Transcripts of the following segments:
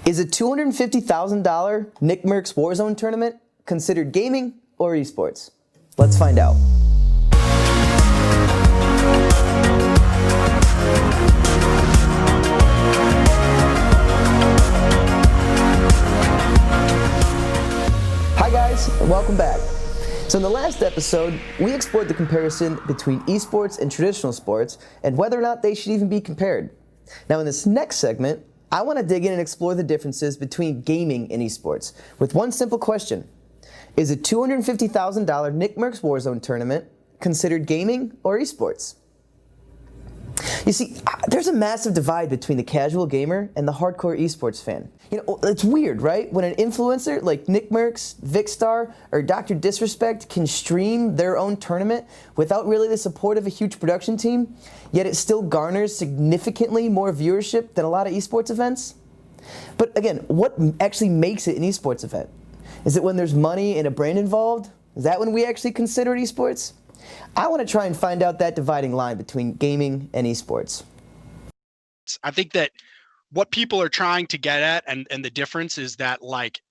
Is a $250,000 NickMercs Warzone tournament considered gaming or esports? Let's find out. Hi guys, and welcome back. So in the last episode, we explored the comparison between esports and traditional sports and whether or not they should even be compared. Now in this next segment, I want to dig in and explore the differences between gaming and esports with one simple question. Is a $250,000 NickMercs Warzone tournament considered gaming or esports? You see, there's a massive divide between the casual gamer and the hardcore esports fan. You know, it's weird, right? When an influencer like NickMercs, Vicstar, or Dr. Disrespect can stream their own tournament without really the support of a huge production team, yet it still garners significantly more viewership than a lot of esports events. But again, what actually makes it an esports event? Is it when there's money and a brand involved? Is that when we actually consider it esports? I want to try and find out that dividing line between gaming and esports. I think that what people are trying to get at and the difference is that, like,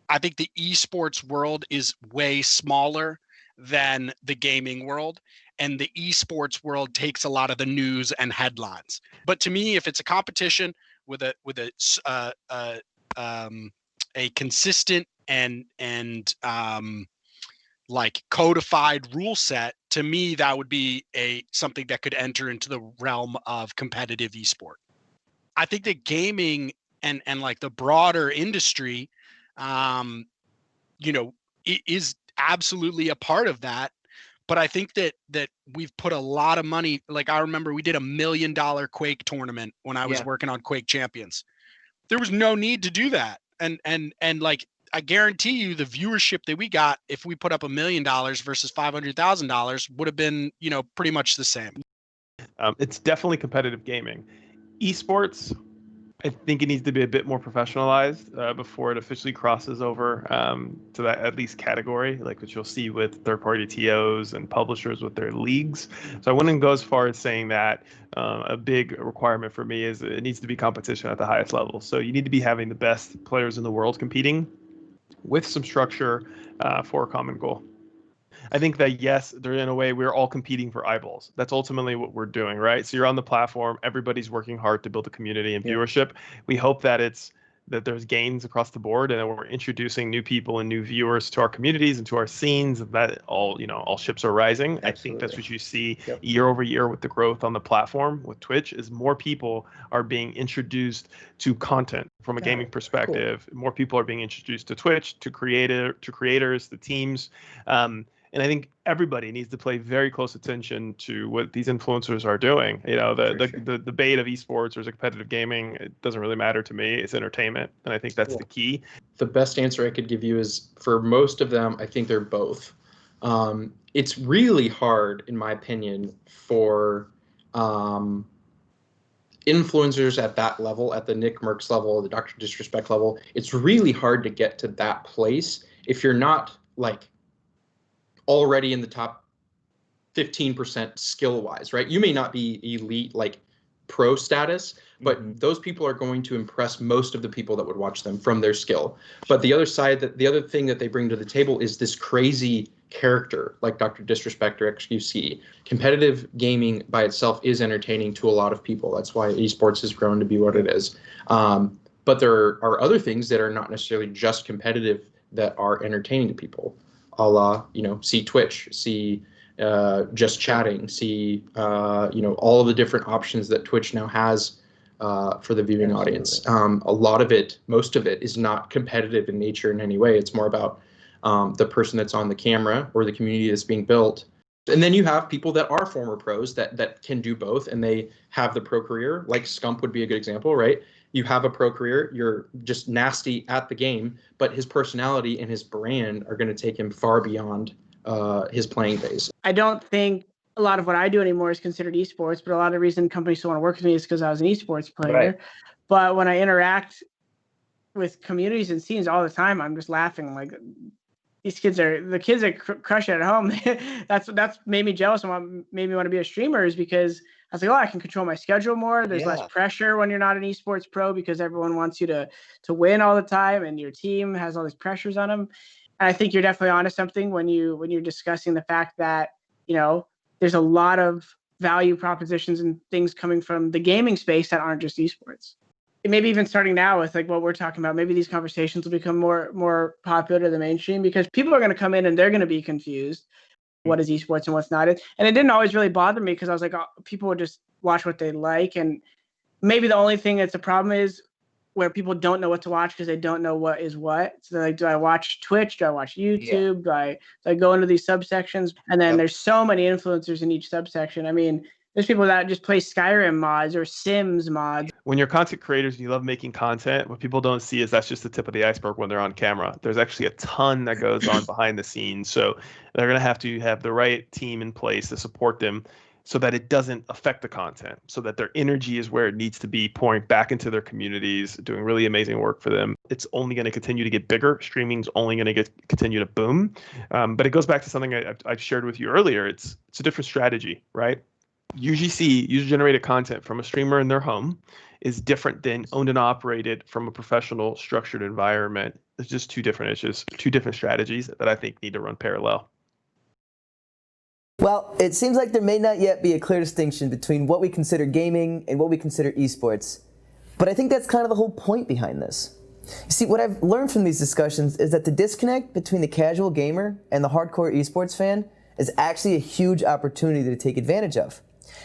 I think the esports world is way smaller than the gaming world, and the esports world takes a lot of the news and headlines. But to me, if it's a competition with a consistent and like codified rule set, to me that would be something that could enter into the realm of competitive esport. I think that gaming and like the broader industry, is absolutely a part of that. But I think that we've put a lot of money. Like, I remember we did $1 million Quake tournament when I was working on Quake Champions. There was no need to do that. And like, I guarantee you the viewership that we got if we put up $1 million versus $500,000 would have been, pretty much the same. It's definitely competitive gaming. Esports, I think it needs to be a bit more professionalized before it officially crosses over to that at least category, like what you'll see with third-party TOs and publishers with their leagues. So I wouldn't go as far as saying that a big requirement for me is it needs to be competition at the highest level. So you need to be having the best players in the world competing with some structure for a common goal. I think that, yes, they're in a way we're all competing for eyeballs. That's ultimately what we're doing, right? So you're on the platform, everybody's working hard to build a community and viewership. We hope that there's gains across the board and that we're introducing new people and new viewers to our communities and to our scenes, and that all ships are rising. Absolutely. I think that's what you see year over year with the growth on the platform with Twitch is more people are being introduced to content from a gaming perspective. Cool. More people are being introduced to Twitch, to creators, to teams. And I think everybody needs to pay very close attention to what these influencers are doing. The debate of esports versus competitive gaming, it doesn't really matter to me. It's entertainment. And I think that's the key. The best answer I could give you is for most of them, I think they're both. It's really hard, in my opinion, for influencers at that level, at the NickMercs level, the Dr. Disrespect level. It's really hard to get to that place if you're not like already in the top 15% skill-wise, right? You may not be elite, like pro status, but those people are going to impress most of the people that would watch them from their skill. But the other side, the other thing that they bring to the table is this crazy character like Dr. Disrespect or XQC. Competitive gaming by itself is entertaining to a lot of people. That's why esports has grown to be what it is. But there are other things that are not necessarily just competitive that are entertaining to people. A la, see Twitch, see just chatting, see, all of the different options that Twitch now has for the viewing audience. A lot of it, most of it is not competitive in nature in any way. It's more about the person that's on the camera or the community that's being built. And then you have people that are former pros that can do both and they have the pro career, like Scump would be a good example, right? You have a pro career, you're just nasty at the game, but his personality and his brand are going to take him far beyond his playing days. I don't think a lot of what I do anymore is considered esports, but a lot of the reason companies still want to work with me is because I was an esports player. Right. But when I interact with communities and scenes all the time, I'm just laughing. Like, these kids that crush it at home. That's made me jealous and made me want to be a streamer, is because was like, oh, I can control my schedule more. There's less Yeah. pressure when you're not an esports pro because everyone wants you to win all the time, and your team has all these pressures on them. And I think you're definitely onto something when you're discussing the fact that, there's a lot of value propositions and things coming from the gaming space that aren't just esports. Maybe even starting now with like what we're talking about, maybe these conversations will become more popular to the mainstream, because people are going to come in and they're going to be confused. What is esports and what's not it? And it didn't always really bother me, because I was like, oh, people would just watch what they like. And maybe the only thing that's a problem is where people don't know what to watch because they don't know what is what. So they're like, do I watch Twitch? Do I watch YouTube? Yeah. Do I go into these subsections? And then there's so many influencers in each subsection. I mean, there's people that just play Skyrim mods or Sims mods. When you're content creators and you love making content, what people don't see is that's just the tip of the iceberg when they're on camera. There's actually a ton that goes on behind the scenes. So they're going to have the right team in place to support them so that it doesn't affect the content, so that their energy is where it needs to be, pouring back into their communities, doing really amazing work for them. It's only going to continue to get bigger. Streaming's only going to continue to boom. But it goes back to something I've shared with you earlier. It's a different strategy, right? UGC, user-generated content from a streamer in their home, is different than owned and operated from a professional structured environment. It's just two different issues, two different strategies that I think need to run parallel. Well, it seems like there may not yet be a clear distinction between what we consider gaming and what we consider esports. But I think that's kind of the whole point behind this. You see, what I've learned from these discussions is that the disconnect between the casual gamer and the hardcore esports fan is actually a huge opportunity to take advantage of.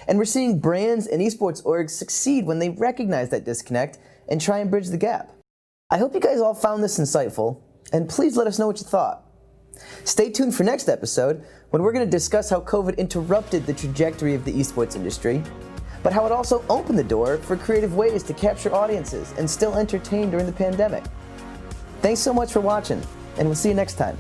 And we're seeing brands and esports orgs succeed when they recognize that disconnect and try and bridge the gap. I hope you guys all found this insightful, and please let us know what you thought. Stay tuned for next episode, when we're going to discuss how COVID interrupted the trajectory of the esports industry, but how it also opened the door for creative ways to capture audiences and still entertain during the pandemic. Thanks so much for watching, and we'll see you next time.